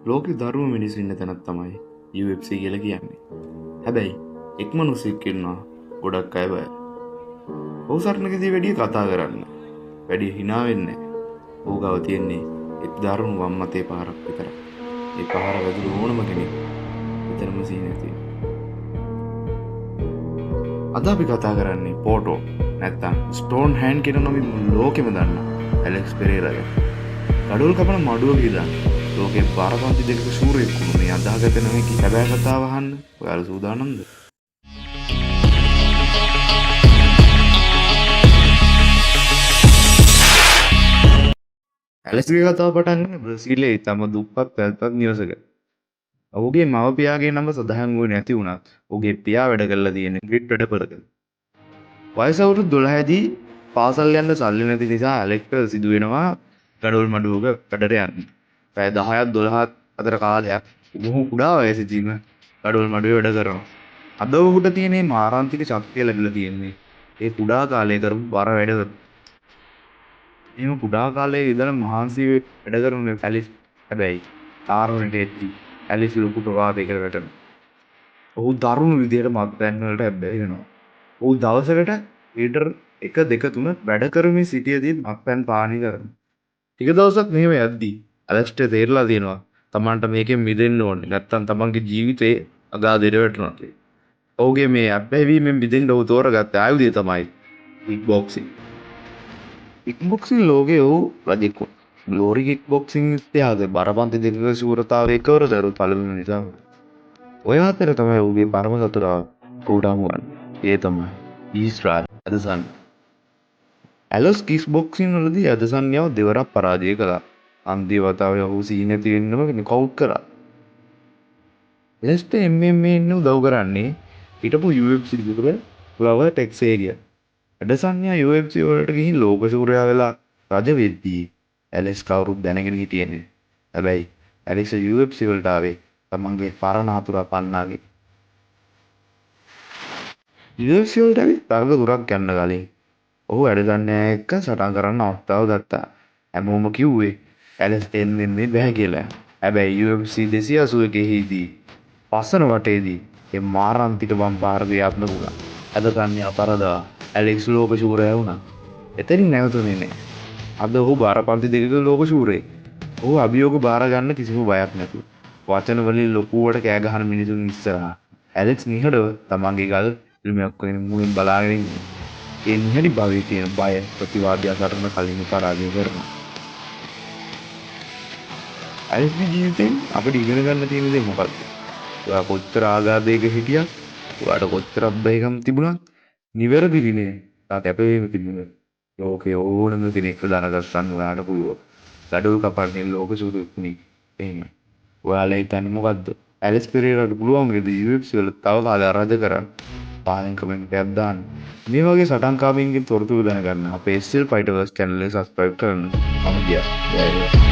ලෝකෙ දරුණු මිනිස්සු ඉන්න තැනක් තමයි UFC කියලා කියන්නේ. හැබැයි එක් මිනිහෙක් ඉන්නවා ගොඩක් අය බය. ඔහු සරණකදී වැඩි කතා කරන්න. වැඩි hina වෙන්නේ නැහැ. ඔහු ගාව තියෙන්නේ එක් දරුණු වම් මතේ පාරක් විතරයි. ඒ පාර වැදුණු ඕනම කෙනෙක් විතරම සීනේ තියෙනවා. අද අපි කතා කරන්නේ පෝටෝ නැත්තම් ස්ටෝන් හෑන්ඩ් කියන නමින් ලෝකෙම දන්න ඇලෙක්ස් පෙරේරා ගැන. ගඩොල් කපන මඩුව ගිහලා ලෝකේ බාරපන්ති දෙකක ශූරයෙක් වුණු මේ අදාහගත නොහැකි හැබෑ කතාව අහන්න ඔයාලා සූදානම්ද? ඇලෙක්ස්ගේ කතාව පටන් ගන්නේ බ්‍රසීලයේ තම දුප්පත් පැල්පත් නිවසක. ඔහුගේ මව පියාගේ නම සඳහන් වුණේ නැති වුණත් ඔහුගේ පියා වැඩ කරලා තියෙන්නේ ග්‍රිඩ් වැඩපළක. වයස අවුරුදු 12 දී පාසල් යන්න සල්ලි නැති නිසා ඇලෙක්ස්ට සිදු වෙනවා ගඩොල් මඩුවක වැඩට යන්න. පැය 10ක් 12ක් අතර කාලයක් ඔහු කුඩා වයසේදීම ගඩොල් මඩුවේ වැඩ කරනවා. අද ඔහුට තියෙන මේ මාරාන්තික ශක්තිය ලැබිලා තියෙන්නේ ඒ කුඩා කාලේ කරපු බර වැඩවල. එහෙම කුඩා කාලේ ඉඳන් මහන්සි වැඩ කරන ඇලිස් හැබැයි තාරුණට එද්දි ඇලිස් ලොකු ප්‍රවාදයකට වැටෙනවා. ඔහු දරුණු විදියට මත්පැන් වලට හැබ්බැහි වෙනවා. ඔහු දවසකට ලීටර් 1 2 3 වැඩ කරමින් සිටියදී මත්පැන් පානය කරනවා. ටික දවසක් මෙහෙම යද්දී ඇලෙක්ස්ට තේරලා තියෙනවා තමන්ට මේකෙන් මිදෙන්න ඕනේ. නැත්තම් තමන්ගේ ජීවිතේ අගාධයට වැටෙනවා කියලා. ඔහුගේ මේ අත්හැවීමෙන් මිදෙන්න ඔහු තෝරගත්ත ආයුධය තමයි කික් බොක්සිං. කික් බොක්සිං ලෝකයේ ඔහු රජෙක් වුණා. ග්ලෝරි කික් බොක්සිං ඉතිහාසයේ බරපන්ති දෙකක ශූරතාවයේ කවර දරු පළවෙනි නිසා. ඔය අතර තමයි ඔහුගේ පරම සතුරා ඌටම වන්නේ. ඒ තමයි ඊස්රායල් අදසන්. ඇලෙක්ස් කික් බොක්සිං වලදී අදසන්යව දෙවරක් පරාජය කළා. අන්තිම වතාවේ ඔහු සීනේ තියෙන්නම නොකවුට් කරා. ඇලෙක්ස්ට MMA ඉන්න උදව් කරන්නේ හිටපු UFC දිගුර ෆ්ලවර් ටෙක්සේරියා. ඇඩසන්යා UFC වලට ගිහින් ලෝක ශූරයා වෙලා රජ වෙද්දී ඇලෙක්ස් කවුරුත් දැනගෙන හිටියේ නෑ. හැබැයි ඇලෙක්ස් UFC වලට ආවේ තමන්ගේ පරණ හතුරා පන්නාගේ. UFC වලට ඇවිත් තරග තුරක් යන්න කලින් ඔහු ඇඩසන්යා එක්ක සටන් කරන්න අවස්ථාව ගත්තා. හැමෝම කිව්වේ ඇලෙක්ස් දෙන්නේ බෑ කියලා. හැබැයි UFC 281 දී පස්සන වටේදී ඒ මාරාන්තික වම් පාර ක්‍රියාත්මක වුණා. ඇඩසන්යා පරදා ඇලෙක්ස් ලෝක ශූරයා වුණා. එතනින් නැවතුනේ නෑ. අද ඔහු බාරපන්ති දෙකක ලෝක ශූරයෙක්. ඔහු අභියෝග බාර ගන්න කිසිම බයක් නැතුව වචන වලින් ලොකුවට කෑ ගහන මිනිසුන් ඉස්සරහා ඇලෙක්ස් නිහඬව තමන්ගේ ගල් පිළිමයක් වෙන මුලින් බලාගෙන ඉන්නේ. ඒ නිහඬි භාවයේ තියෙන බය ප්‍රතිවාදය අතරම කලින් පරාජය කරනවා. ඇලෙක්ස්ගේ ජීවිතෙන් අපිට ඉගෙන ගන්න තියෙන දේ මොකක්ද? ඔයා කොච්චර ආගාධයක හිටියත්, ඔයාට කොච්චර අබ්බැහිකම් තිබුණත්, නිවැරදි විනේ තා කැපවීම තිබුණා. ලෝකේ ඕනම කෙනෙක් දැනගස්සන්න ඔයාට පුළුවන්. ගඩොල් කපන්නේ ලෝක සුදුුනේ. එහෙම. ඔයාලා හිතන්නේ මොකද්ද? ඇලෙක්ස් පෙරේරාට පුළුවන් වේද UFC වල තව කාලයක් රජ කරන්න? පාලෙන් කමෙන්ට් එකක් දාන්න. මේ වගේ සටන් කාමින්ගෙන් තොරතුරු දැනගන්න අපේ SL Fighters channel එක subscribe කරන්න. මම ගියා.